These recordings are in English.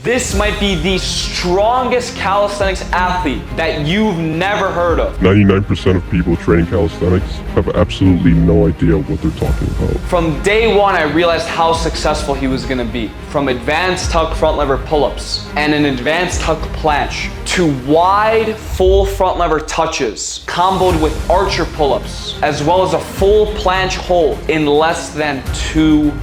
This might be the strongest calisthenics athlete that you've never heard of. 99% of people training calisthenics have absolutely no idea what they're talking about. From day one, I realized how successful he was gonna be. From advanced tuck front lever pull-ups and an advanced tuck planche to wide full front lever touches comboed with archer pull-ups, as well as a full planche hold in less than 2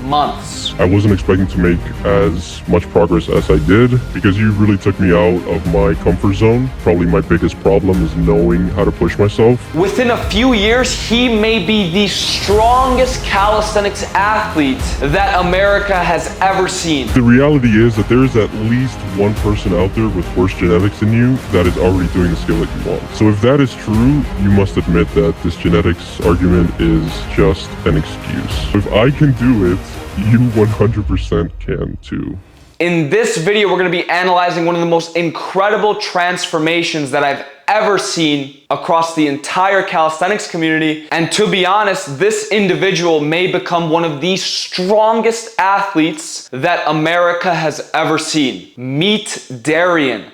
months. I wasn't expecting to make as much progress as I did because you really took me out of my comfort zone. Probably my biggest problem is knowing how to push myself. Within a few years, he may be the strongest calisthenics athlete that America has ever seen. The reality is that there is at least one person out there with worse genetics than you that is already doing the skill that you want. So if that is true, you must admit that this genetics argument is just an excuse. If I can do it, you 100% can too. In this video, we're gonna be analyzing one of the most incredible transformations that I've ever seen across the entire calisthenics community. And to be honest, this individual may become one of the strongest athletes that America has ever seen. Meet Darian.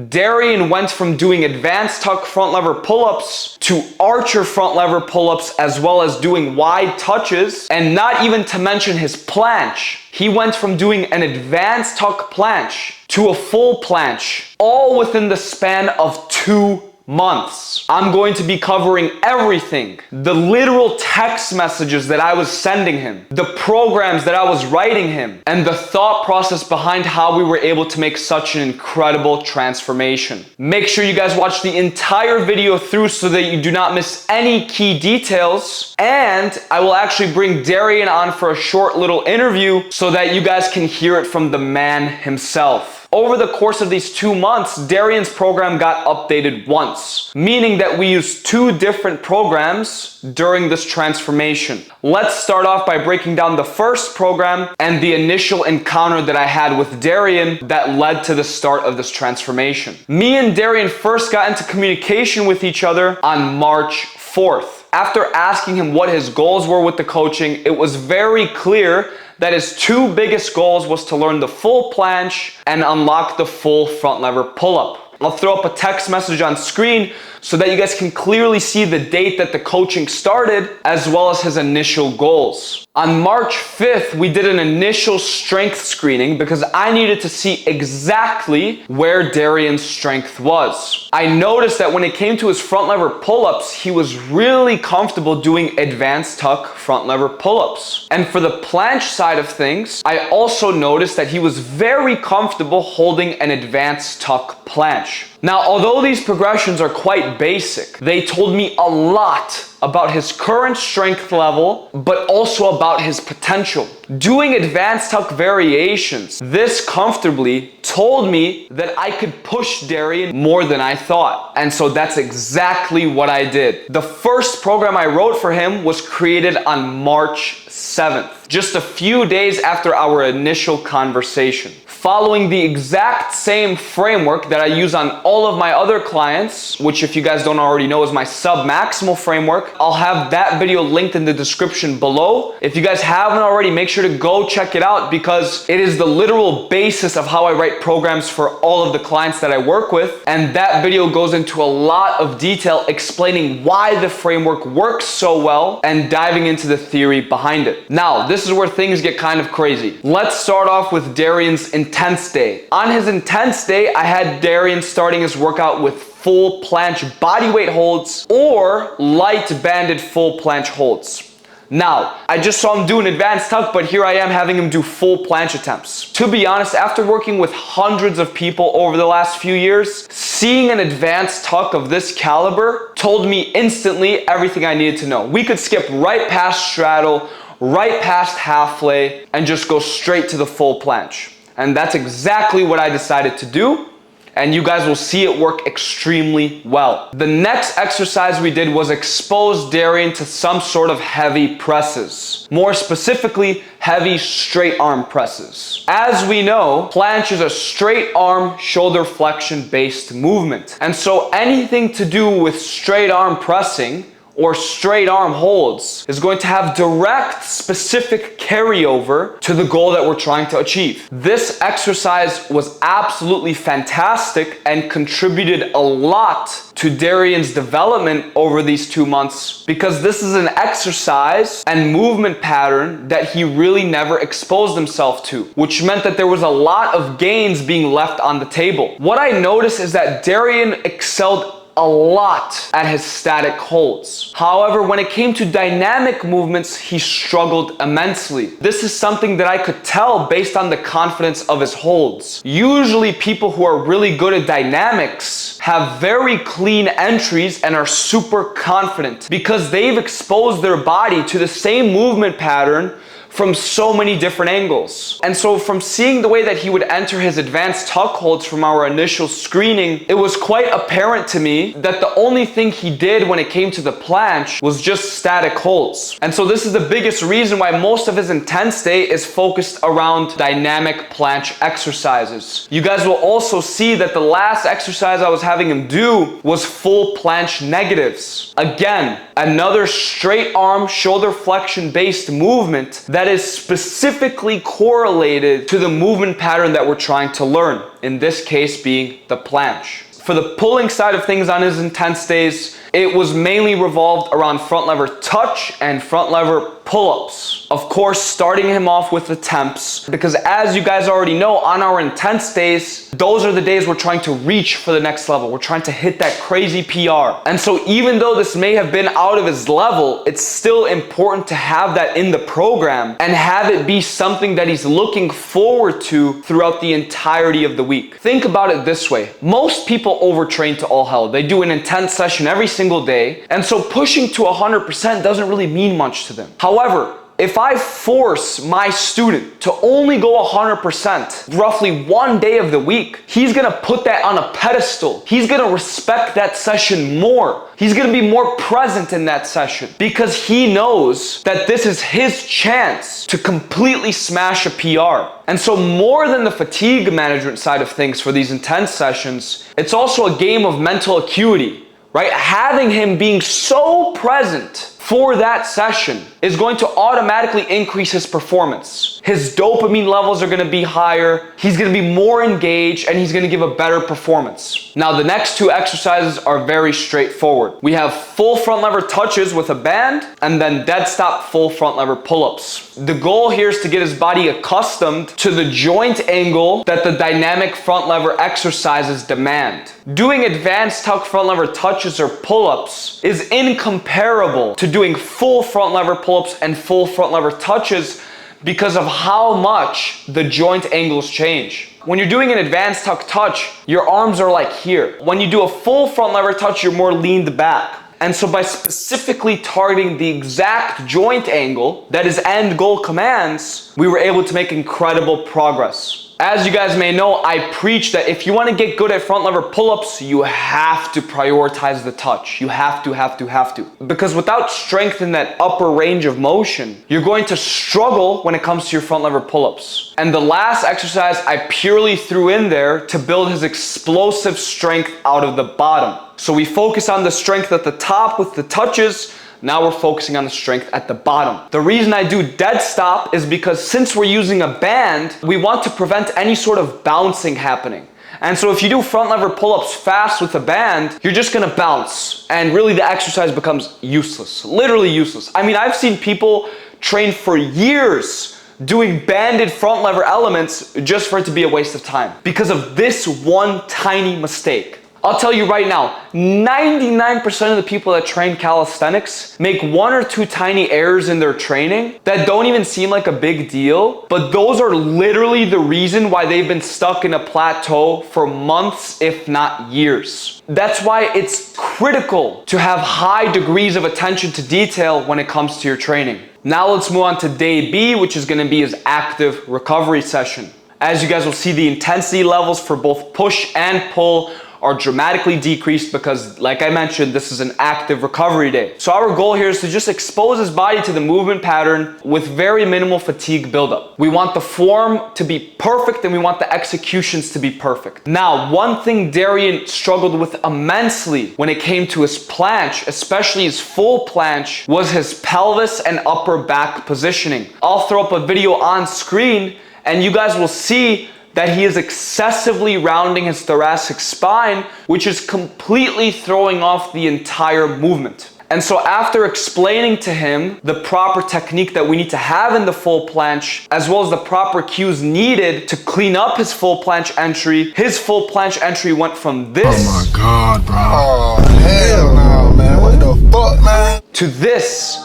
Darian went from doing advanced tuck front lever pull-ups to archer front lever pull-ups, as well as doing wide touches, and not even to mention his planche. He went from doing an advanced tuck planche to a full planche, all within the span of 2 months. I'm going to be covering everything. The literal text messages that I was sending him, the programs that I was writing him, and the thought process behind how we were able to make such an incredible transformation. Make sure you guys watch the entire video through so that you do not miss any key details. And I will actually bring Darian on for a short little interview so that you guys can hear it from the man himself. Over the course of these 2 months, Darian's program got updated once, meaning that we used 2 different programs during this transformation. Let's start off by breaking down the first program and the initial encounter that I had with Darian that led to the start of this transformation. Me and Darian first got into communication with each other on March 4th. After asking him what his goals were with the coaching, it was very clear that his 2 biggest goals was to learn the full planche and unlock the full front lever pull-up. I'll throw up a text message on screen so that you guys can clearly see the date that the coaching started, as well as his initial goals. On March 5th, we did an initial strength screening because I needed to see exactly where Darian's strength was. I noticed that when it came to his front lever pull-ups, he was really comfortable doing advanced tuck front lever pull-ups. And for the planche side of things, I also noticed that he was very comfortable holding an advanced tuck planche. Now, although these progressions are quite basic, they told me a lot about his current strength level, but also about his potential. Doing advanced tuck variations this comfortably told me that I could push Darian more than I thought. And so that's exactly what I did. The first program I wrote for him was created on March 7th, just a few days after our initial conversation. Following the exact same framework that I use on all of my other clients, which if you guys don't already know is my sub-maximal framework. I'll have that video linked in the description below. If you guys haven't already, make sure to go check it out because it is the literal basis of how I write programs for all of the clients that I work with. And that video goes into a lot of detail explaining why the framework works so well and diving into the theory behind it. Now, this is where things get kind of crazy. Let's start off with Darian's intense day. On his intense day, I had Darian starting his workout with full planche bodyweight holds or light banded full planche holds. Now, I just saw him do an advanced tuck, but here I am having him do full planche attempts. To be honest, after working with hundreds of people over the last few years, seeing an advanced tuck of this caliber told me instantly everything I needed to know. We could skip right past straddle, right past half lay, and just go straight to the full planche. And that's exactly what I decided to do. And you guys will see it work extremely well. The next exercise we did was expose Darian to some sort of heavy presses. More specifically, heavy straight arm presses. As we know, planche is a straight arm shoulder flexion based movement. And so anything to do with straight arm pressing or straight arm holds is going to have direct, specific carryover to the goal that we're trying to achieve. This exercise was absolutely fantastic and contributed a lot to Darian's development over these 2 months, because this is an exercise and movement pattern that he really never exposed himself to, which meant that there was a lot of gains being left on the table. What I noticed is that Darian excelled a lot at his static holds. However, when it came to dynamic movements, he struggled immensely. This is something that I could tell based on the confidence of his holds. Usually people who are really good at dynamics have very clean entries and are super confident because they've exposed their body to the same movement pattern from so many different angles. And so from seeing the way that he would enter his advanced tuck holds from our initial screening, it was quite apparent to me that the only thing he did when it came to the planche was just static holds. And so this is the biggest reason why most of his intense day is focused around dynamic planche exercises. You guys will also see that the last exercise I was having him do was full planche negatives. Again, another straight arm shoulder flexion based movement that is specifically correlated to the movement pattern that we're trying to learn, in this case being the planche. For the pulling side of things on his intense days, it was mainly revolved around front lever touch and front lever pull-ups. Of course, starting him off with attempts, because as you guys already know, on our intense days, those are the days we're trying to reach for the next level. We're trying to hit that crazy PR. And so even though this may have been out of his level, it's still important to have that in the program and have it be something that he's looking forward to throughout the entirety of the week. Think about it this way. Most people overtrain to all hell. They do an intense session every single day, and so pushing to 100% doesn't really mean much to them. However, if I force my student to only go 100% roughly one day of the week, he's gonna put that on a pedestal. He's gonna respect that session more. He's gonna be more present in that session because he knows that this is his chance to completely smash a PR. And so more than the fatigue management side of things for these intense sessions, it's also a game of mental acuity, right? Having him being so present for that session is going to automatically increase his performance. His dopamine levels are gonna be higher, he's gonna be more engaged, and he's gonna give a better performance. Now, the next two exercises are very straightforward. We have full front lever touches with a band, and then dead stop full front lever pull-ups. The goal here is to get his body accustomed to the joint angle that the dynamic front lever exercises demand. Doing advanced tuck front lever touches or pull-ups is incomparable to doing full front lever pull-ups and full front lever touches because of how much the joint angles change. When you're doing an advanced tuck touch, your arms are like here. When you do a full front lever touch, you're more leaned back. And so by specifically targeting the exact joint angle that his end goal commands, we were able to make incredible progress. As you guys may know, I preach that if you want to get good at front lever pull-ups, you have to prioritize the touch. You have to. Because without strength in that upper range of motion, you're going to struggle when it comes to your front lever pull-ups. And the last exercise I purely threw in there to build his explosive strength out of the bottom. So we focus on the strength at the top with the touches. Now we're focusing on the strength at the bottom. The reason I do dead stop is because since we're using a band, we want to prevent any sort of bouncing happening. And so if you do front lever pull-ups fast with a band, you're just gonna bounce. And really the exercise becomes useless, literally useless. I mean, I've seen people train for years doing banded front lever elements just for it to be a waste of time because of this one tiny mistake. I'll tell you right now, 99% of the people that train calisthenics make one or two tiny errors in their training that don't even seem like a big deal, but those are literally the reason why they've been stuck in a plateau for months, if not years. That's why it's critical to have high degrees of attention to detail when it comes to your training. Now let's move on to day B, which is gonna be his active recovery session. As you guys will see, the intensity levels for both push and pull are dramatically decreased because, like I mentioned, this is an active recovery day. So our goal here is to just expose his body to the movement pattern with very minimal fatigue buildup. We want the form to be perfect and we want the executions to be perfect. Now, one thing Darian struggled with immensely when it came to his planche, especially his full planche, was his pelvis and upper back positioning. I'll throw up a video on screen and you guys will see that he is excessively rounding his thoracic spine, which is completely throwing off the entire movement. And so after explaining to him the proper technique that we need to have in the full planche, as well as the proper cues needed to clean up his full planche entry, his full planche entry went from this. Oh my God, bro. Oh, hell no, man. What the fuck, man? To this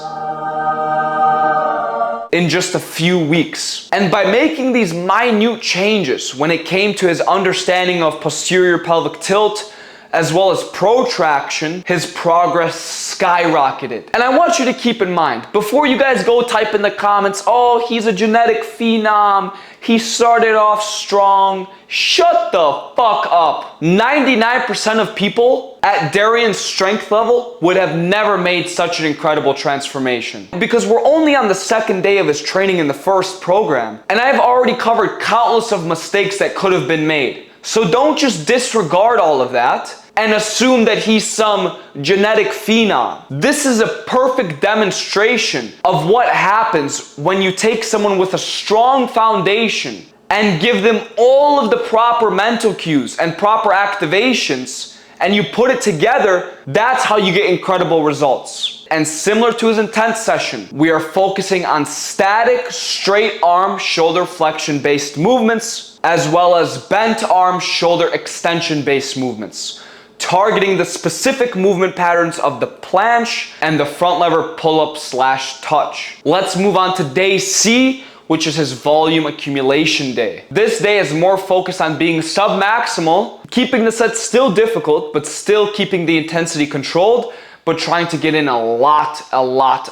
in just a few weeks. And by making these minute changes when it came to his understanding of posterior pelvic tilt, as well as protraction, his progress skyrocketed. And I want you to keep in mind, before you guys go type in the comments, oh, he's a genetic phenom, he started off strong, shut the fuck up. 99% of people at Darian's strength level would have never made such an incredible transformation. Because we're only on the second day of his training in the first program, and I've already covered countless of mistakes that could have been made. So don't just disregard all of that and assume that he's some genetic phenom. This is a perfect demonstration of what happens when you take someone with a strong foundation and give them all of the proper mental cues and proper activations, and you put it together. That's how you get incredible results. And similar to his intense session, we are focusing on static, straight arm, shoulder flexion based movements, as well as bent arm, shoulder extension based movements, targeting the specific movement patterns of the planche and the front lever pull-up / touch. Let's move on to day C, which is his volume accumulation day. This day is more focused on being sub-maximal, keeping the set still difficult, but still keeping the intensity controlled, but trying to get in a lot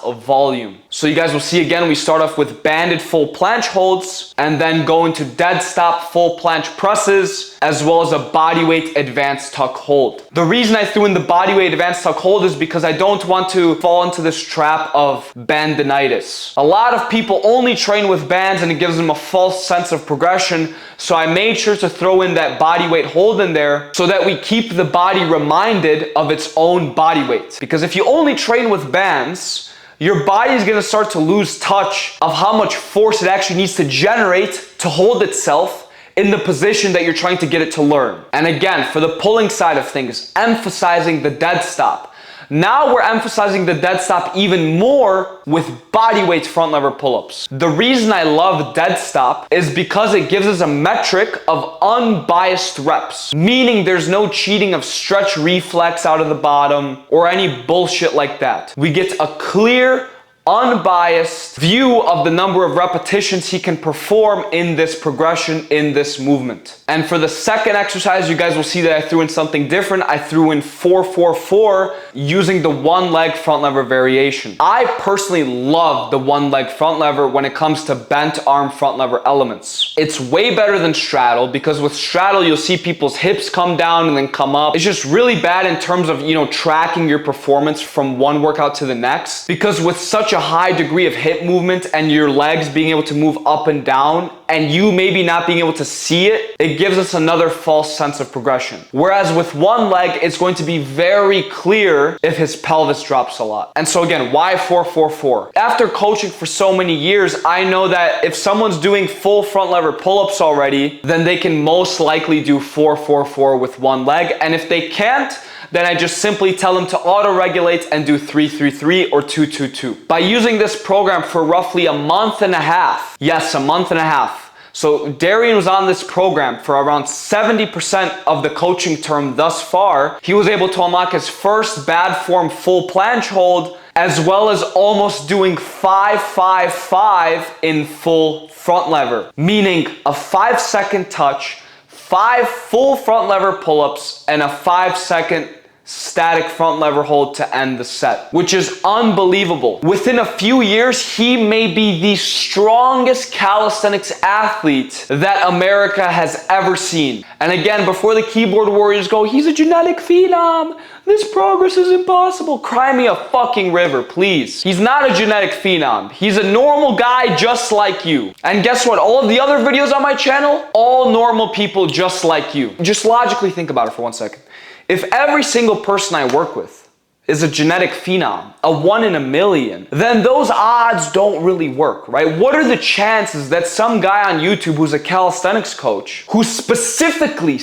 of volume. So you guys will see again, we start off with banded full planche holds and then go into dead stop full planche presses, as well as a bodyweight advanced tuck hold. The reason I threw in the bodyweight advanced tuck hold is because I don't want to fall into this trap of bandinitis. A lot of people only train with bands and it gives them a false sense of progression. So I made sure to throw in that bodyweight hold in there so that we keep the body reminded of its own body weight. Because if you only train with bands, your body is going to start to lose touch of how much force it actually needs to generate to hold itself in the position that you're trying to get it to learn. And again, for the pulling side of things, emphasizing the dead stop. Now we're emphasizing the dead stop even more with bodyweight front lever pull-ups. The reason I love dead stop is because it gives us a metric of unbiased reps, meaning there's no cheating of stretch reflex out of the bottom or any bullshit like that. We get a clear, unbiased view of the number of repetitions he can perform in this progression, in this movement. And for the second exercise, you guys will see that I threw in something different. I threw in 4-4-4 using the one leg front lever variation. I personally love the one leg front lever when it comes to bent arm front lever elements. It's way better than straddle, because with straddle, you'll see people's hips come down and then come up. It's just really bad in terms of, tracking your performance from one workout to the next, because with such a high degree of hip movement and your legs being able to move up and down and you maybe not being able to see it, it gives us another false sense of progression. Whereas with one leg, it's going to be very clear if his pelvis drops a lot. And so again, why 4-4-4? After coaching for so many years, I know that if someone's doing full front lever pull-ups already, then they can most likely do 4-4-4 with one leg. And if they can't, then I just simply tell them to auto-regulate and do 3-3-3 or 2-2-2. By using this program for roughly a month and a half, yes, a month and a half. So Darian was on this program for around 70% of the coaching term thus far. He was able to unlock his first bad form full planche hold, as well as almost doing 5-5-5 in full front lever, meaning a 5-second touch, 5 full front lever pull-ups, and a 5-second static front lever hold to end the set, which is unbelievable. Within a few years, he may be the strongest calisthenics athlete that America has ever seen. And again, before the keyboard warriors go, he's a genetic phenom, this progress is impossible, cry me a fucking river, please. He's not a genetic phenom. He's a normal guy just like you. And guess what? All of the other videos on my channel, all normal people just like you. Just logically think about it for 1 second. If every single person I work with is a genetic phenom, a 1 in a million, then those odds don't really work, right? What are the chances that some guy on YouTube who's a calisthenics coach, who specifically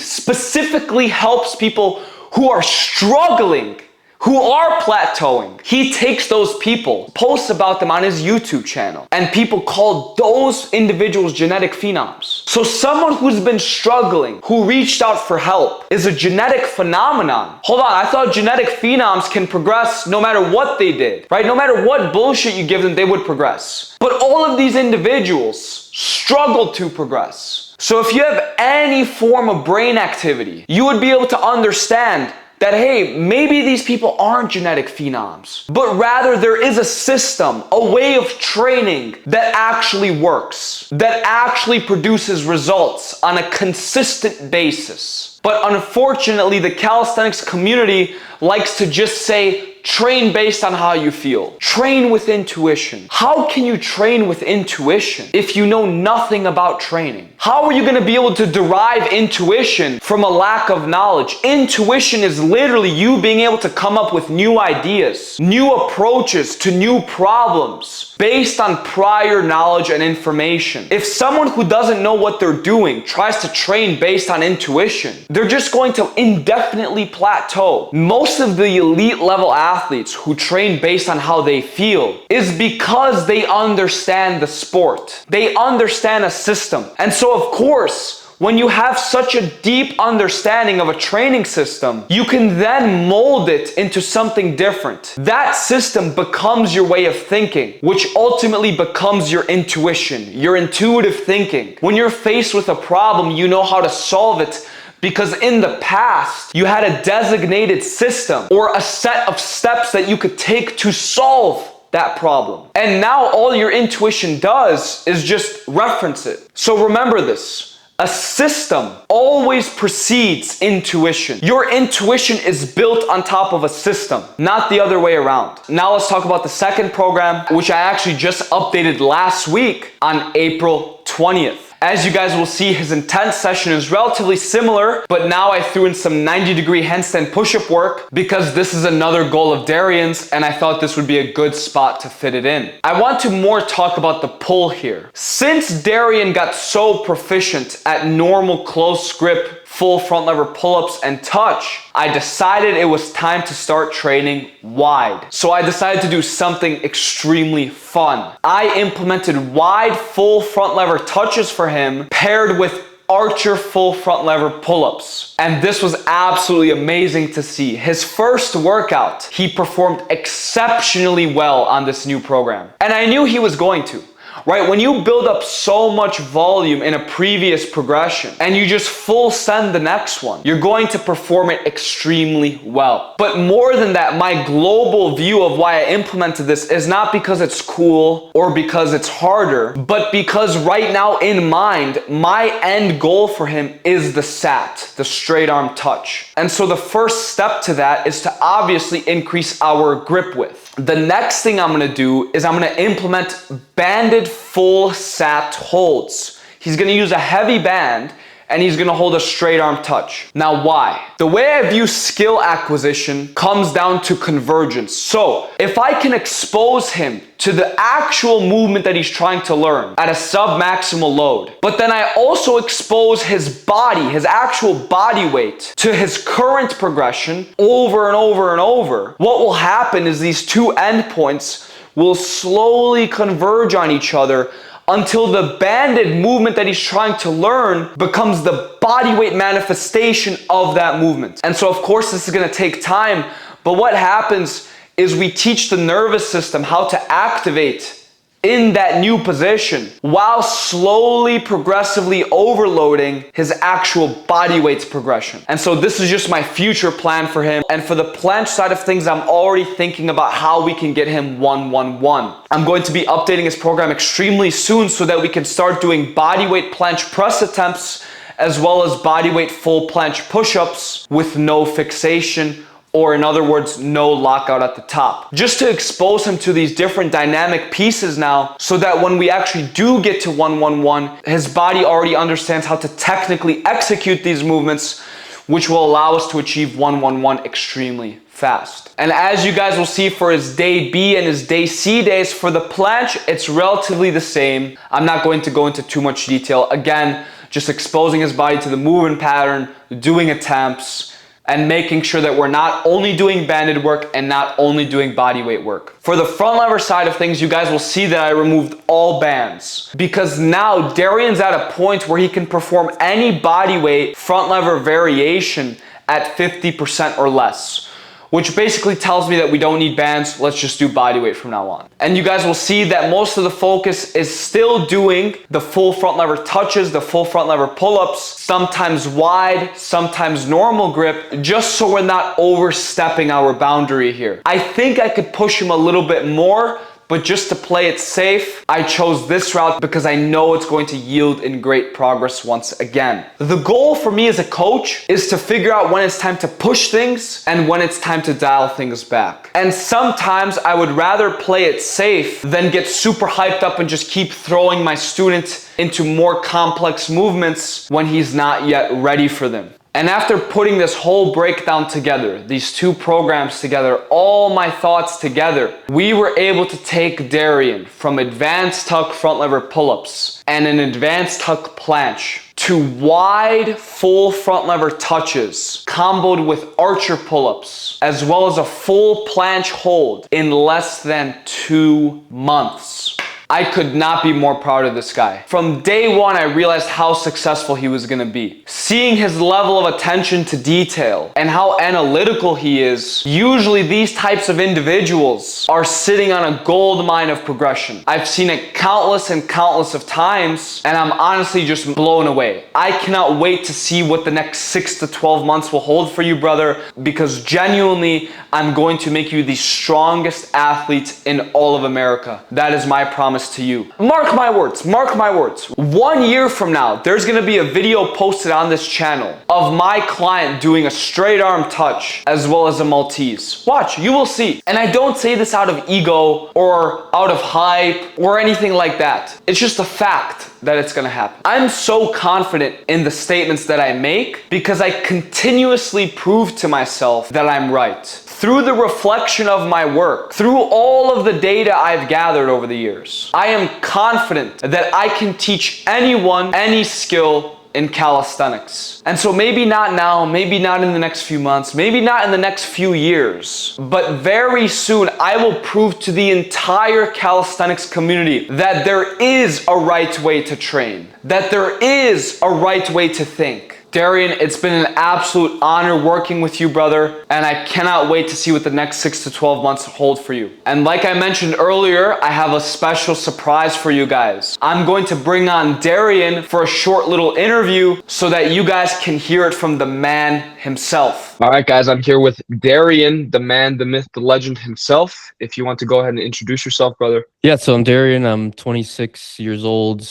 helps people who are struggling, who are plateauing, he takes those people, posts about them on his YouTube channel, and people call those individuals genetic phenoms. So someone who's been struggling, who reached out for help, is a genetic phenomenon. Hold on, I thought genetic phenoms can progress no matter what they did, right? No matter what bullshit you give them, they would progress. But all of these individuals struggled to progress. So if you have any form of brain activity, you would be able to understand that, hey, maybe these people aren't genetic phenoms, but rather there is a system, a way of training that actually works, that actually produces results on a consistent basis. But unfortunately, the calisthenics community likes to just say, train based on how you feel. Train with intuition. How can you train with intuition if you know nothing about training? How are you going to be able to derive intuition from a lack of knowledge? Intuition is literally you being able to come up with new ideas, new approaches to new problems based on prior knowledge and information. If someone who doesn't know what they're doing tries to train based on intuition, they're just going to indefinitely plateau. Most of the elite level athletes who train based on how they feel is because they understand the sport. They understand a system. And so of course, when you have such a deep understanding of a training system, you can then mold it into something different. That system becomes your way of thinking, which ultimately becomes your intuition, your intuitive thinking. When you're faced with a problem, you know how to solve it because in the past, you had a designated system or a set of steps that you could take to solve that problem. And now all your intuition does is just reference it. So remember this. A system always precedes intuition. Your intuition is built on top of a system, not the other way around. Now let's talk about the second program, which I actually just updated last week on April 20th. As you guys will see, his intense session is relatively similar, but now I threw in some 90-degree handstand push-up work because this is another goal of Darian's and I thought this would be a good spot to fit it in. I want to more talk about the pull here. Since Darian got so proficient at normal close grip, full front lever pull-ups and touch, I decided it was time to start training wide. So I decided to do something extremely fun. I implemented wide full front lever touches for him paired with archer full front lever pull-ups. And this was absolutely amazing to see. His first workout, he performed exceptionally well on this new program. And I knew he was going to. Right? When you build up so much volume in a previous progression and you just full send the next one, you're going to perform it extremely well. But more than that, my global view of why I implemented this is not because it's cool or because it's harder, but because right now in mind, my end goal for him is the SAT, the straight arm touch. And so the first step to that is to obviously increase our grip width. The next thing I'm gonna do is I'm gonna implement banded full SAT holds. He's gonna use a heavy band and he's gonna hold a straight arm touch. Now why? The way I view skill acquisition comes down to convergence. So if I can expose him to the actual movement that he's trying to learn at a sub-maximal load, but then I also expose his body, his actual body weight to his current progression over and over and over, what will happen is these two endpoints will slowly converge on each other until the banded movement that he's trying to learn becomes the body weight manifestation of that movement. And so of course this is going to take time, but what happens is we teach the nervous system how to activate in that new position while slowly, progressively overloading his actual body weight's progression. And so this is just my future plan for him. And for the planche side of things, I'm already thinking about how we can get him 1-1-1. I'm going to be updating his program extremely soon so that we can start doing body weight planche press attempts as well as body weight full planche push-ups with no fixation, or in other words, no lockout at the top. Just to expose him to these different dynamic pieces now, so that when we actually do get to 1-1-1, his body already understands how to technically execute these movements, which will allow us to achieve 1-1-1 extremely fast. And as you guys will see for his day B and his day C days, for the planche, it's relatively the same. I'm not going to go into too much detail. Again, just exposing his body to the movement pattern, doing attempts, and making sure that we're not only doing banded work and not only doing body weight work. For the front lever side of things, you guys will see that I removed all bands because now Darian's at a point where he can perform any body weight front lever variation at 50% or less, which basically tells me that we don't need bands. Let's just do body weight from now on. And you guys will see that most of the focus is still doing the full front lever touches, the full front lever pull-ups, sometimes wide, sometimes normal grip, just so we're not overstepping our boundary here. I think I could push him a little bit more, but just to play it safe, I chose this route because I know it's going to yield in great progress once again. The goal for me as a coach is to figure out when it's time to push things and when it's time to dial things back. And sometimes I would rather play it safe than get super hyped up and just keep throwing my student into more complex movements when he's not yet ready for them. And after putting this whole breakdown together, these two programs together, all my thoughts together, we were able to take Darian from advanced tuck front lever pull-ups and an advanced tuck planche to wide full front lever touches comboed with archer pull-ups, as well as a full planche hold in less than 2 months. I could not be more proud of this guy. From day one, I realized how successful he was gonna be. Seeing his level of attention to detail and how analytical he is, usually these types of individuals are sitting on a gold mine of progression. I've seen it countless and countless of times, and I'm honestly just blown away. I cannot wait to see what the next 6 to 12 months will hold for you, brother, because genuinely, I'm going to make you the strongest athlete in all of America. That is my promise to you. Mark my words, mark my words. 1 year from now, there's gonna be a video posted on this channel of my client doing a straight arm touch as well as a Maltese. Watch, you will see. And I don't say this out of ego or out of hype or anything like that. It's just a fact that it's gonna happen. I'm so confident in the statements that I make because I continuously prove to myself that I'm right. Through the reflection of my work, through all of the data I've gathered over the years, I am confident that I can teach anyone any skill in calisthenics. And so maybe not now, maybe not in the next few months, maybe not in the next few years, but very soon I will prove to the entire calisthenics community that there is a right way to train, that there is a right way to think. Darian, it's been an absolute honor working with you, brother, and I cannot wait to see what the next 6 to 12 months hold for you. And like I mentioned earlier, I have a special surprise for you guys. I'm going to bring on Darian for a short little interview so that you guys can hear it from the man himself. All right, guys, I'm here with Darian, the man, the myth, the legend himself. If you want to go ahead and introduce yourself, brother. Yeah, so I'm Darian. I'm 26 years old,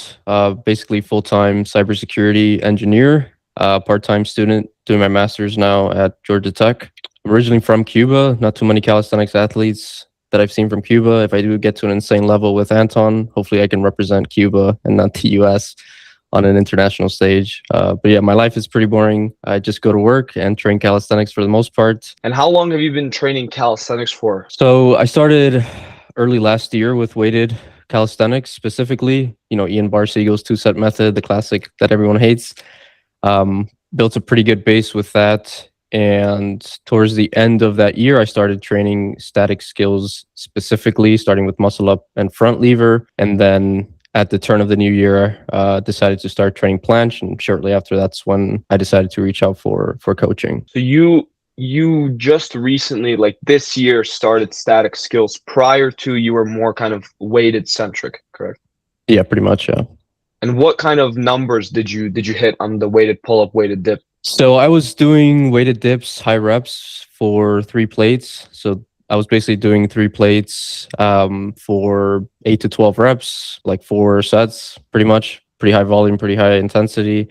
basically full-time cybersecurity engineer. Part-time student doing my master's now at Georgia Tech. I'm originally from Cuba. Not too many calisthenics athletes that I've seen from Cuba. If I do get to an insane level with Anton, hopefully I can represent Cuba and not the US on an international stage. But yeah, my life is pretty boring. I just go to work and train calisthenics for the most part. And how long have you been training calisthenics for? So I started early last year with weighted calisthenics, specifically, Ian Barsiegel's 2-set method, the classic that everyone hates. Built a pretty good base with that. And towards the end of that year, I started training static skills specifically, starting with muscle up and front lever. And then at the turn of the new year, decided to start training planche. And shortly after, that's when I decided to reach out for coaching. So you you just recently, like this year, started static skills. Prior to, you were more kind of weighted centric, correct? Yeah, pretty much. Yeah. And what kind of numbers did you hit on the weighted pull up, weighted dip? So I was doing weighted dips, high reps for 3 plates. So I was basically doing 3 plates for 8 to 12 reps, like 4 sets, pretty much. Pretty high volume, pretty high intensity.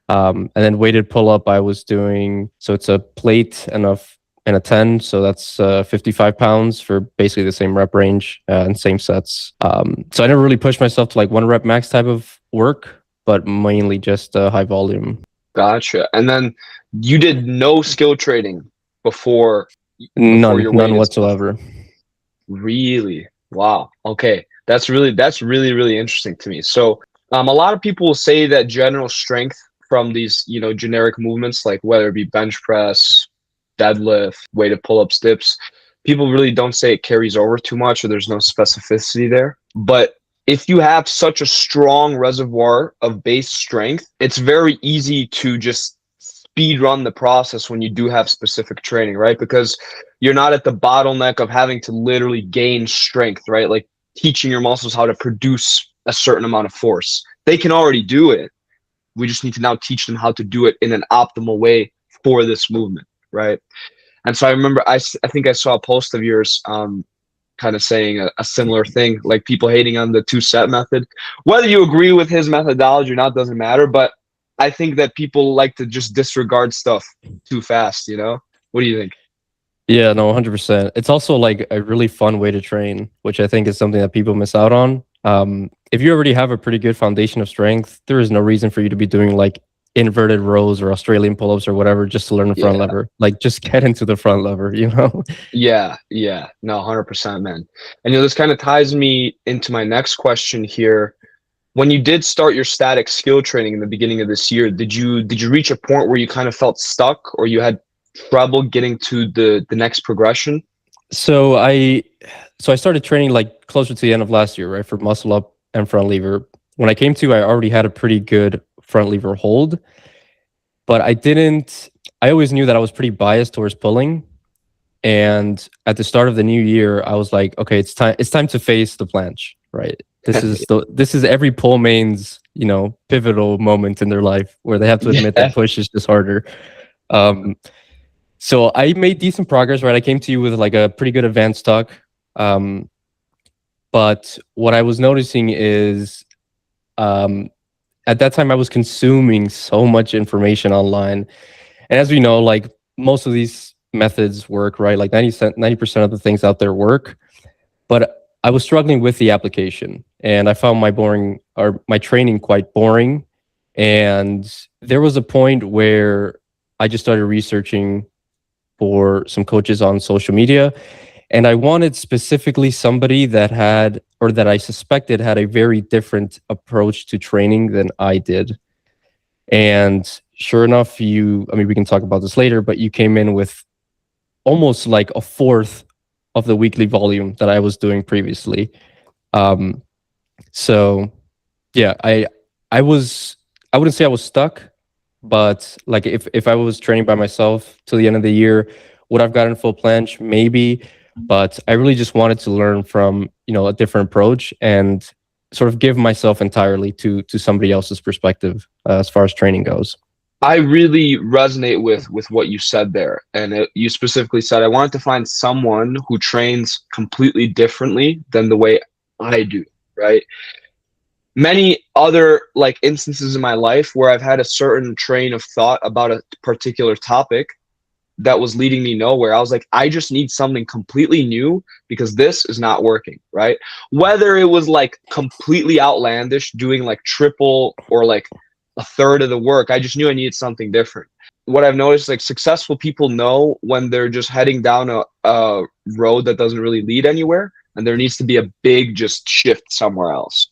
And then weighted pull up, I was doing, so it's a plate and a 10. So that's 55 pounds for basically the same rep range and same sets. So I never really pushed myself to like 1 rep max type of work, but mainly just high volume. Gotcha. And then you did no skill trading before your None weighted. whatsoever. Really? Wow. Okay. That's really interesting to me. So, a lot of people will say that general strength from these, generic movements, like whether it be bench press, deadlift, weighted pull-ups, dips, people really don't say it carries over too much or there's no specificity there. But if you have such a strong reservoir of base strength, it's very easy to just speed run the process when you do have specific training, right? Because you're not at the bottleneck of having to literally gain strength, right? Like teaching your muscles how to produce a certain amount of force. They can already do it. We just need to now teach them how to do it in an optimal way for this movement, right? And so I remember, I think I saw a post of yours kind of saying a similar thing, like people hating on the 2-set method. Whether you agree with his methodology or not doesn't matter, but I think that people like to just disregard stuff too fast, What do you think? Yeah, no, 100%. It's also like a really fun way to train, which I think is something that people miss out on. If you already have a pretty good foundation of strength, there is no reason for you to be doing like inverted rows or Australian pull-ups or whatever just to learn the front lever. Like just get into the front lever, Yeah. No, 100%, man. And this kind of ties me into my next question here. When you did start your static skill training in the beginning of this year, did you reach a point where you kind of felt stuck or you had trouble getting to the next progression? So I started training like closer to the end of last year, right, for muscle up and front lever. When I came to, I already had a pretty good front lever hold, but I always knew that I was pretty biased towards pulling. And at the start of the new year, I was like, okay, it's time to face the planche, right? This is every pole main's, pivotal moment in their life where they have to admit that push is just harder. So I made decent progress, right? I came to you with like a pretty good advanced tuck. But what I was noticing is at that time I was consuming so much information online. And as we know, like most of these methods work, right? Like 90% of the things out there work. But I was struggling with the application and I found my training quite boring. And there was a point where I just started researching for some coaches on social media. And I wanted specifically somebody that I suspected had a very different approach to training than I did. And sure enough, we can talk about this later, but you came in with almost like a fourth of the weekly volume that I was doing previously. So yeah, I wouldn't say I was stuck, but like if I was training by myself till the end of the year, would I've gotten full planche? Maybe, but I really just wanted to learn from, a different approach and sort of give myself entirely to somebody else's perspective as far as training goes. I really resonate with what you said there. And you specifically said, I wanted to find someone who trains completely differently than the way I do, right? Many other like instances in my life where I've had a certain train of thought about a particular topic that was leading me nowhere. I was like, I just need something completely new because this is not working, right? Whether it was like completely outlandish, doing like triple or like a third of the work, I just knew I needed something different. What I've noticed, like successful people know when they're just heading down a road that doesn't really lead anywhere. And there needs to be a big just shift somewhere else,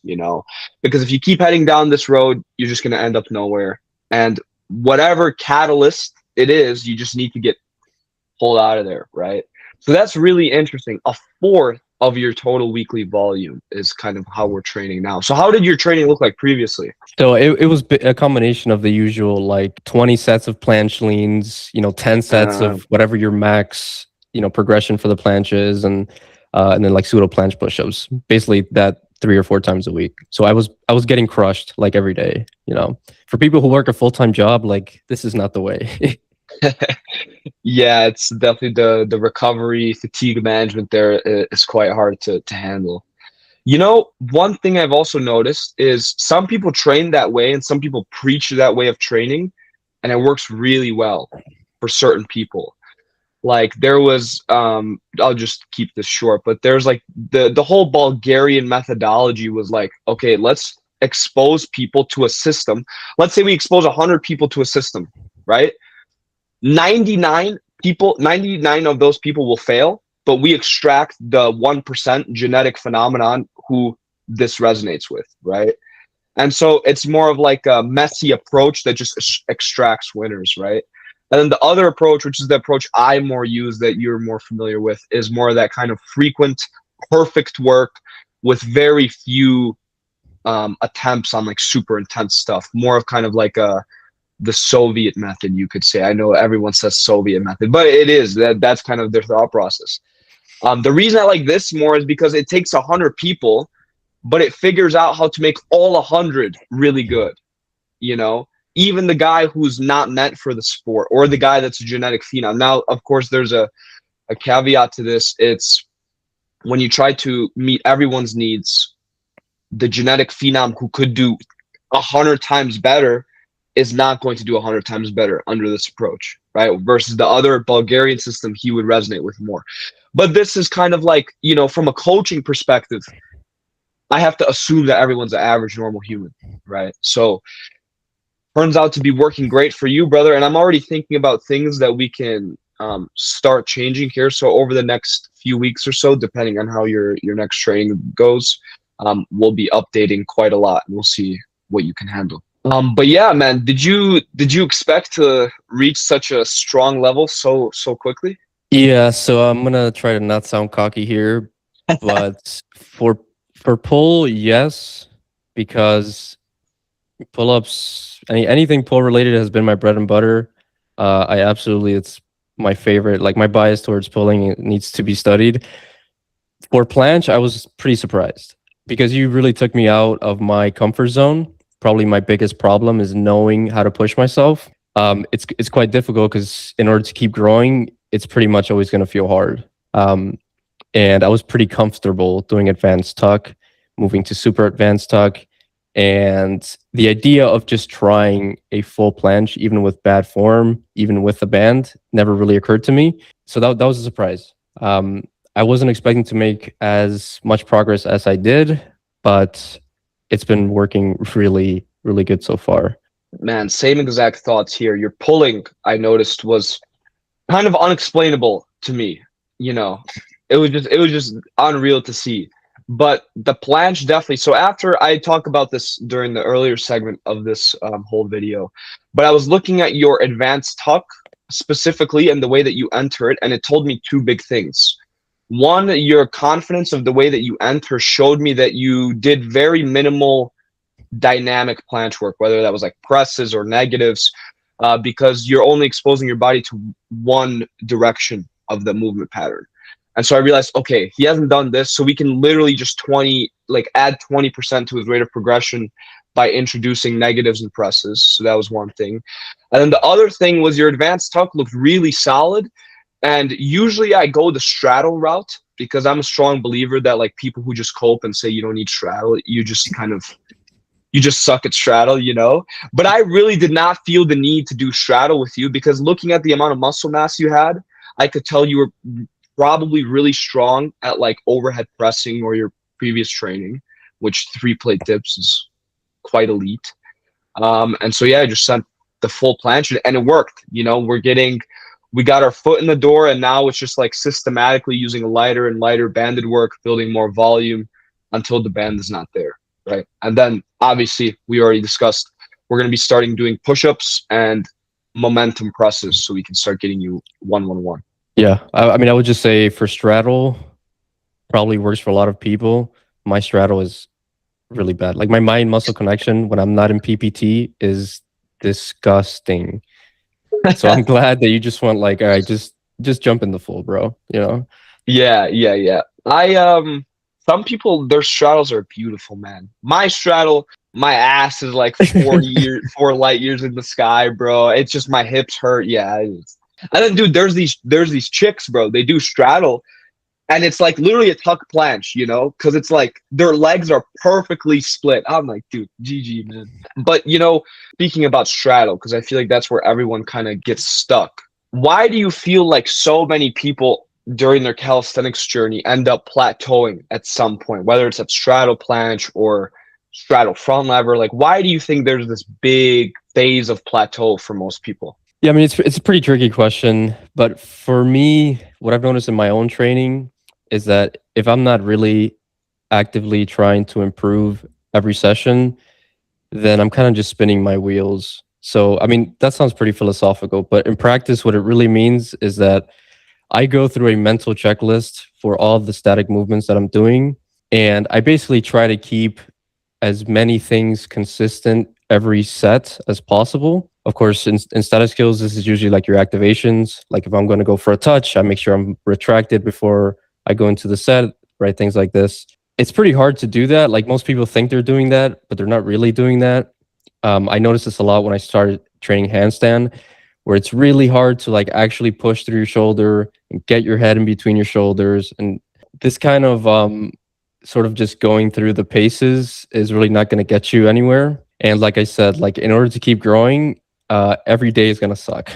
because if you keep heading down this road, you're just going to end up nowhere. And whatever catalyst it is, you just need to get pulled out of there, right? So that's really interesting. A fourth of your total weekly volume is kind of how we're training now. So how did your training look like previously? So it was a combination of the usual, like 20 sets of planche leans, 10 sets of whatever your max, progression for the planche is, and then like pseudo planche push-ups. Basically that 3 or 4 times a week. So I was getting crushed like every day. For people who work a full-time job, like this is not the way. Yeah, it's definitely the recovery fatigue management there is quite hard to handle. One thing I've also noticed is some people train that way and some people preach that way of training, and it works really well for certain people. Like there was, I'll just keep this short, but there's like the whole Bulgarian methodology was like, okay, let's expose people to a system. Let's say we expose 100 people to a system, right? 99 of those people will fail, but we extract the 1% genetic phenomenon who this resonates with, right? And so it's more of like a messy approach that just extracts winners, right? And then the other approach, which is the approach I more use that you're more familiar with, is more of that kind of frequent, perfect work with very few attempts on like super intense stuff. More of kind of like the Soviet method, you could say. I know everyone says Soviet method, but it is that's kind of their thought process. The reason I like this more is because it takes 100 people, but it figures out how to make all 100 really good. Even the guy who's not meant for the sport, or the guy that's a genetic phenom. Now, of course, there's a caveat to this. It's when you try to meet everyone's needs, the genetic phenom who could do 100 times better is not going to do 100 times better under this approach, right? Versus the other Bulgarian system, he would resonate with more. But this is kind of like, from a coaching perspective, I have to assume that everyone's an average normal human, right? So turns out to be working great for you, brother. And I'm already thinking about things that we can start changing here. So over the next few weeks or so, depending on how your next training goes, we'll be updating quite a lot, and we'll see what you can handle. But yeah, man, did you expect to reach such a strong level so quickly? Yeah, so I'm gonna try to not sound cocky here, but for pull, yes, because pull-ups, anything pull related has been my bread and butter. It's my favorite. Like my bias towards pulling, it needs to be studied. For planche, I was pretty surprised because you really took me out of my comfort zone. Probably my biggest problem is knowing how to push myself. It's quite difficult because in order to keep growing, it's pretty much always going to feel hard. And I was pretty comfortable doing advanced tuck, moving to super advanced tuck. And the idea of just trying a full planche, even with bad form, even with the band, never really occurred to me. So that was a surprise. I wasn't expecting to make as much progress as I did, but it's been working really, really good so far. Man, same exact thoughts here. Your pulling, I noticed, was kind of unexplainable to me. It was just unreal to see. But the planche definitely. So after I talk about this during the earlier segment of this whole video, but I was looking at your advanced tuck specifically and the way that you enter it, and it told me 2 big things. One, your confidence of the way that you enter showed me that you did very minimal dynamic planche work, whether that was like presses or negatives, because you're only exposing your body to one direction of the movement pattern. And so I realized, okay, he hasn't done this, so we can literally just add 20% to his rate of progression by introducing negatives and presses. So that was one thing. And then the other thing was your advanced tuck looked really solid. And usually I go the straddle route because I'm a strong believer that like people who just cope and say you don't need straddle, you just suck at straddle, But I really did not feel the need to do straddle with you because looking at the amount of muscle mass you had, I could tell you were probably really strong at like overhead pressing or your previous training, which 3-plate dips is quite elite. And so, yeah, I just sent the full planche and it worked. We got our foot in the door, and now it's just like systematically using lighter and lighter banded work, building more volume until the band is not there, right? And then obviously we already discussed we're going to be starting doing push-ups and momentum presses so we can start getting you 1-1-1. Yeah, I would just say for straddle, probably works for a lot of people, my straddle is really bad. Like my mind muscle connection when I'm not in PPT is disgusting. So I'm glad that you just went like, all right, just jump in the full, bro. You know? Yeah. Some people, their straddles are beautiful, man. My straddle, my ass is like 4 light years in the sky, bro. It's just my hips hurt. Yeah. And then, dude, there's these chicks, bro. They do straddle, and it's like literally a tuck planche, you know, because it's like their legs are perfectly split. I'm like, dude, GG, man. But speaking about straddle, because I feel like that's where everyone kind of gets stuck. Why do you feel like so many people during their calisthenics journey end up plateauing at some point, whether it's at straddle planche or straddle front lever? Like, why do you think there's this big phase of plateau for most people? Yeah, I mean it's a pretty tricky question, but for me, what I've noticed in my own training is that if I'm not really actively trying to improve every session, then I'm kind of just spinning my wheels. So, I mean, that sounds pretty philosophical, but in practice, what it really means is that I go through a mental checklist for all of the static movements that I'm doing. And I basically try to keep as many things consistent every set as possible. Of course, in static skills, this is usually like your activations. Like if I'm going to go for a touch, I make sure I'm retracted before I go into the set, right? Things like this. It's pretty hard to do that. Like most people think they're doing that, but they're not really doing that. I noticed this a lot when I started training handstand, where it's really hard to like actually push through your shoulder and get your head in between your shoulders. And this kind of sort of just going through the paces is really not going to get you anywhere. And like I said, like in order to keep growing, every day is going to suck.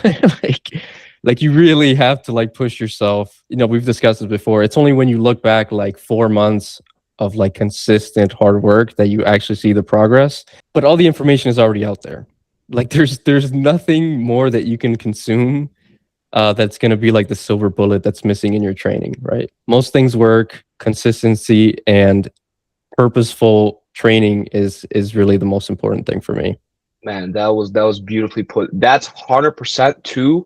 like you really have to like push yourself. You know, we've discussed this before. It's only when you look back like 4 months of like consistent hard work that you actually see the progress. But all the information is already out there. Like there's nothing more that you can consume that's going to be like the silver bullet that's missing in your training, right? Most things work. Consistency and purposeful training is really the most important thing for me. Man, that was beautifully put. That's 100% too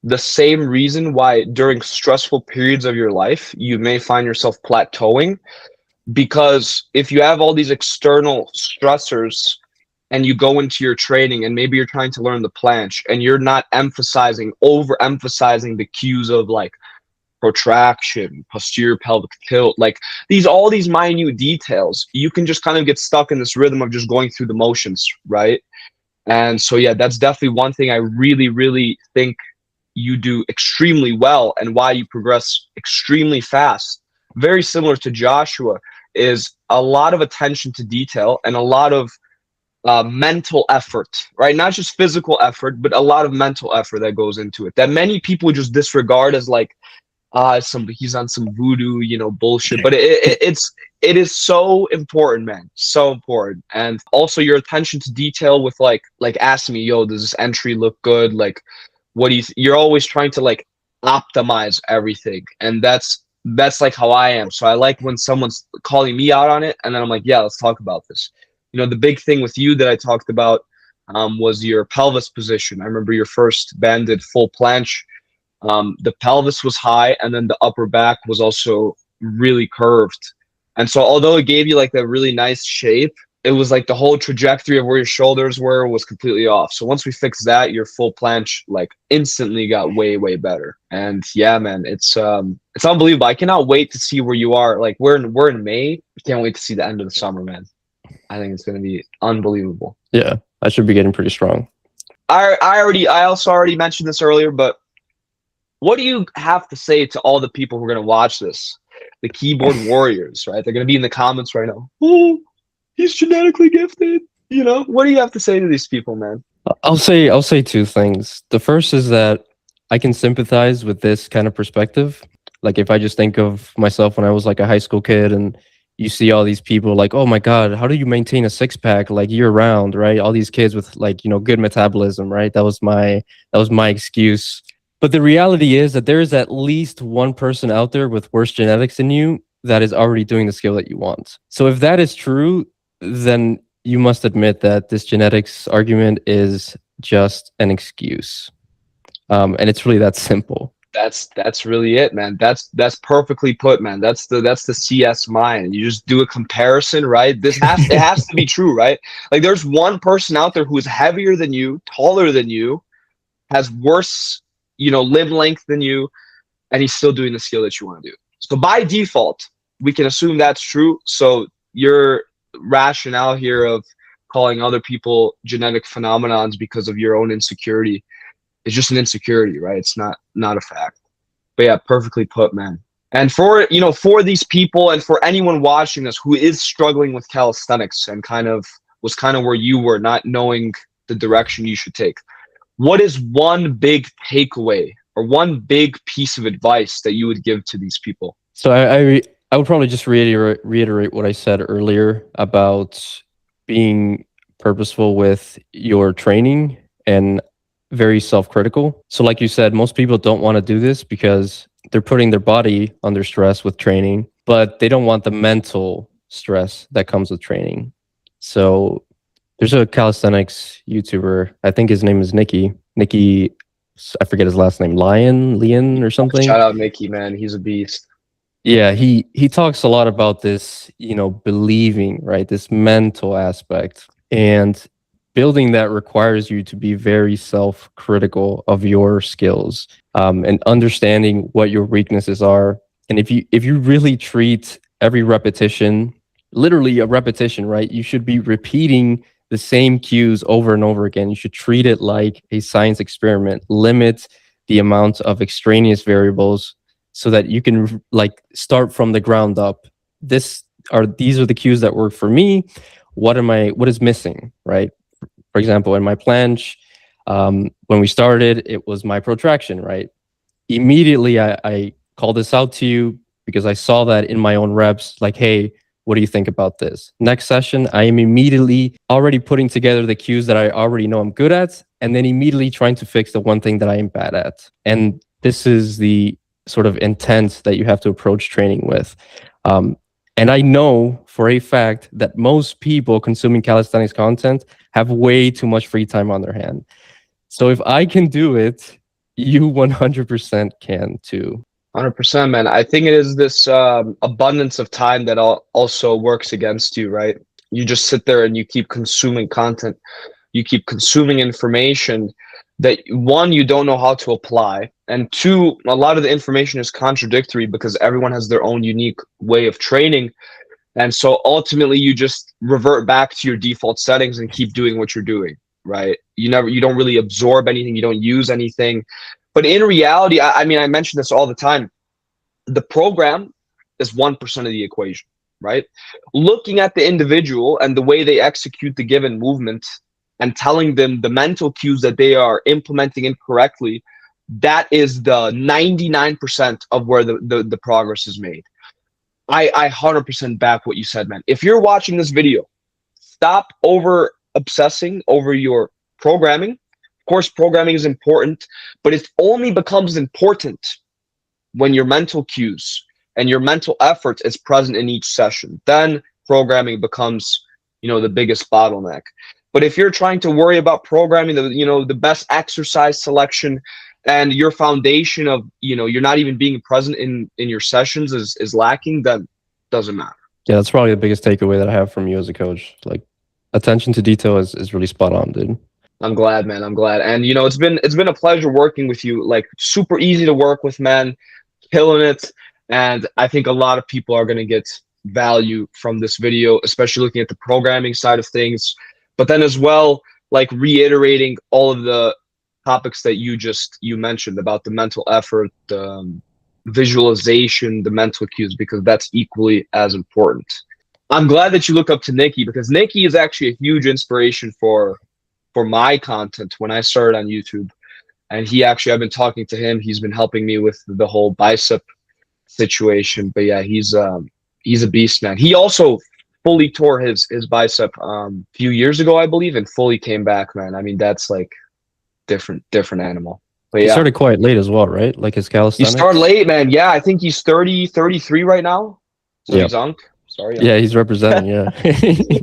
the same reason why during stressful periods of your life you may find yourself plateauing, because if you have all these external stressors and you go into your training and maybe you're trying to learn the planche and you're not overemphasizing the cues of like protraction, posterior pelvic tilt, like all these minute details, you can just kind of get stuck in this rhythm of just going through the motions, right? And so yeah, that's definitely one thing I really think you do extremely well, and why you progress extremely fast, very similar to Joshua, is a lot of attention to detail and a lot of mental effort, right? Not just physical effort, but a lot of mental effort that goes into it that many people just disregard as like he's on some voodoo, bullshit. But it is so important, man, so important. And also your attention to detail with like asking me, yo, does this entry look good? Like, what do you're always trying to like optimize everything, and that's like how I am. So I like when someone's calling me out on it, and then I'm like, yeah, let's talk about this. The big thing with you that I talked about was your pelvis position. I remember your first banded full planche. The pelvis was high, and then the upper back was also really curved. And so although it gave you like that really nice shape, it was like the whole trajectory of where your shoulders were was completely off. So once we fixed that, your full planche like instantly got way better. And yeah, man, it's unbelievable. I cannot wait to see where you are. Like we're in May. I can't wait to see the end of the summer, man. I think it's going to be unbelievable. Yeah, I should be getting pretty strong. I also already mentioned this earlier, but what do you have to say to all the people who are going to watch this? The keyboard warriors, right? They're going to be in the comments right now. Oh, he's genetically gifted. What do you have to say to these people, man? I'll say two things. The first is that I can sympathize with this kind of perspective. Like if I just think of myself when I was like a high school kid, and you see all these people like, oh my God, how do you maintain a six pack like year round, right? All these kids with like, good metabolism, right? That was my excuse. But the reality is that there is at least one person out there with worse genetics than you that is already doing the skill that you want. So if that is true, then you must admit that this genetics argument is just an excuse. And it's really that simple. That's really it, man. That's perfectly put, man. That's the CS mind. You just do a comparison, right? It has to be true, right? Like there's one person out there who is heavier than you, taller than you, has worse, limb length than you, and he's still doing the skill that you want to do. So by default, we can assume that's true. So your rationale here of calling other people genetic phenomenons because of your own insecurity is just an insecurity, right? It's not a fact. But yeah, perfectly put, man. And for these people and for anyone watching this who is struggling with calisthenics and was where you were, not knowing the direction you should take, what is one big takeaway or one big piece of advice that you would give to these people? So I would probably just reiterate what I said earlier about being purposeful with your training and very self-critical. So like you said, most people don't want to do this because they're putting their body under stress with training, but they don't want the mental stress that comes with training. So there's a calisthenics YouTuber, I think his name is Nicky, I forget his last name, Leon or something. Shout out Nicky, man. He's a beast. Yeah, he talks a lot about this, believing, right? This mental aspect. And building that requires you to be very self-critical of your skills, and understanding what your weaknesses are. And if you really treat every repetition, literally a repetition, right? You should be repeating the same cues over and over again. You should treat it like a science experiment. Limit the amount of extraneous variables so that you can start from the ground up. These are the cues that work for me. What is missing, right? For example, in my planche, when we started, it was my protraction, right? Immediately, I called this out to you because I saw that in my own reps, like, hey, what do you think about this? Next session, I am immediately already putting together the cues that I already know I'm good at, and then immediately trying to fix the one thing that I am bad at. And this is the sort of intent that you have to approach training with. And I know for a fact that most people consuming calisthenics content have way too much free time on their hand. So if I can do it, you 100% can too. 100%, man. I think it is this abundance of time that also works against you, right? You just sit there and you keep consuming content. You keep consuming information that, one, you don't know how to apply, and two, a lot of the information is contradictory because everyone has their own unique way of training. And so ultimately you just revert back to your default settings and keep doing what you're doing, right? You don't really absorb anything. You don't use anything. But in reality, I mention this all the time. The program is 1% of the equation, right? Looking at the individual and the way they execute the given movement and telling them the mental cues that they are implementing incorrectly, that is the 99% of where the progress is made. I 100% back what you said, man. If you're watching this video, stop over obsessing over your programming. Of course, programming is important, but it only becomes important when your mental cues and your mental effort is present in each session. Then programming becomes, the biggest bottleneck. But if you're trying to worry about programming, the best exercise selection, and your foundation of, you're not even being present in your sessions is lacking, then doesn't matter. Yeah, that's probably the biggest takeaway that I have from you as a coach. Like, attention to detail is really spot on, dude. I'm glad, man. I'm glad. And it's been a pleasure working with you. Like, super easy to work with, man. Killing it. And I think a lot of people are going to get value from this video, especially looking at the programming side of things. But then as well, like, reiterating all of the topics that you mentioned about the mental effort, the visualization, the mental cues, because that's equally as important. I'm glad that you look up to Nicky, because Nicky is actually a huge inspiration for my content when I started on YouTube. And I've been talking to him. He's been helping me with the whole bicep situation. But yeah, he's a beast, man. He also fully tore his bicep a few years ago, I believe, and fully came back, man. I mean, that's like different animal. But yeah, he started quite late as well, right? Like his calisthenics. He started late, man. Yeah, I think he's 33 right now. So yep. He's Unk. Sorry. Yeah, he's representing.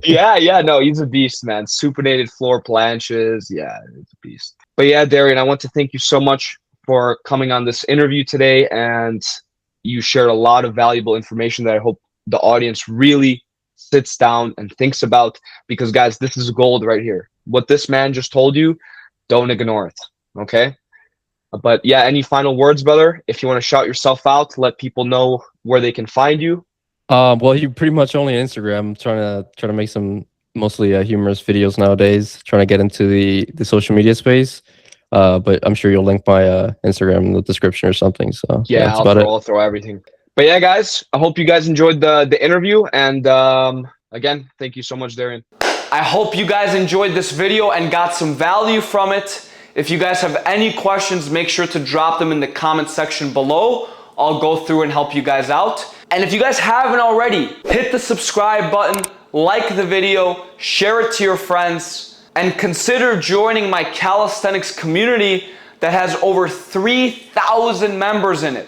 Yeah. yeah. No, he's a beast, man. Supinated floor planches. Yeah, it's a beast. But yeah, Darian, I want to thank you so much for coming on this interview today, and you shared a lot of valuable information that I hope the audience really sits down and thinks about, because guys, this is gold right here. What this man just told you, don't ignore it, okay? But yeah, any final words, brother? If you want to shout yourself out, let people know where they can find you. Well, you pretty much only Instagram. Trying to make some mostly humorous videos nowadays. Trying to get into the social media space. But I'm sure you'll link my Instagram in the description or something. So Yeah, that's about it. I'll throw everything. But yeah, guys, I hope you guys enjoyed the interview. And again, thank you so much, Darian. I hope you guys enjoyed this video and got some value from it. If you guys have any questions, make sure to drop them in the comment section below. I'll go through and help you guys out. And if you guys haven't already, hit the subscribe button, like the video, share it to your friends, and consider joining my calisthenics community that has over 3,000 members in it.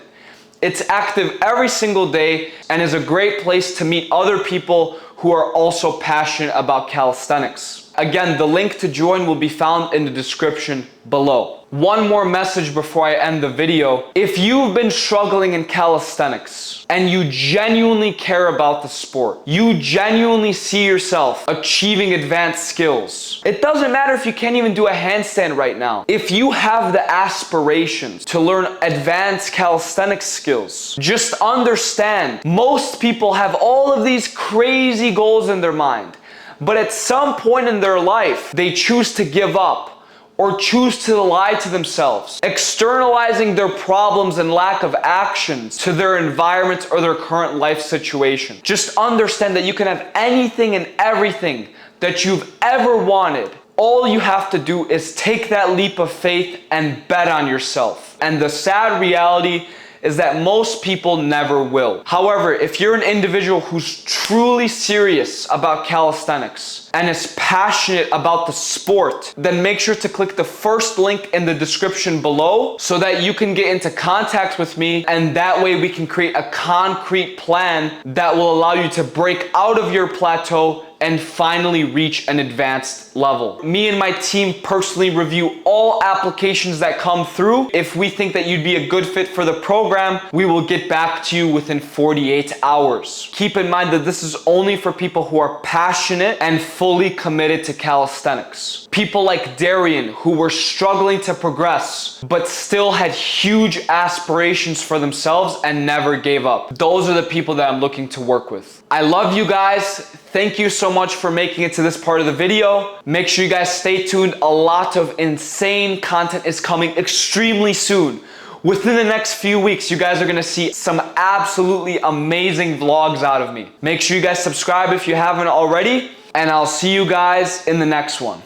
It's active every single day and is a great place to meet other people who are also passionate about calisthenics. Again, the link to join will be found in the description below. One more message before I end the video. If you've been struggling in calisthenics and you genuinely care about the sport, you genuinely see yourself achieving advanced skills, it doesn't matter if you can't even do a handstand right now. If you have the aspirations to learn advanced calisthenics skills, just understand most people have all of these crazy goals in their mind, but at some point in their life, they choose to give up or choose to lie to themselves, externalizing their problems and lack of actions to their environment or their current life situation. Just understand that you can have anything and everything that you've ever wanted. All you have to do is take that leap of faith and bet on yourself. And the sad reality is that most people never will. However, if you're an individual who's truly serious about calisthenics and is passionate about the sport, then make sure to click the first link in the description below so that you can get into contact with me, and that way we can create a concrete plan that will allow you to break out of your plateau and finally reach an advanced level. Me and my team personally review all applications that come through. If we think that you'd be a good fit for the program, we will get back to you within 48 hours. Keep in mind that this is only for people who are passionate and fully committed to calisthenics. People like Darian, who were struggling to progress, but still had huge aspirations for themselves and never gave up. Those are the people that I'm looking to work with. I love you guys. Thank you so much for making it to this part of the video. Make sure you guys stay tuned. A lot of insane content is coming extremely soon. Within the next few weeks, you guys are gonna see some absolutely amazing vlogs out of me. Make sure you guys subscribe if you haven't already, and I'll see you guys in the next one.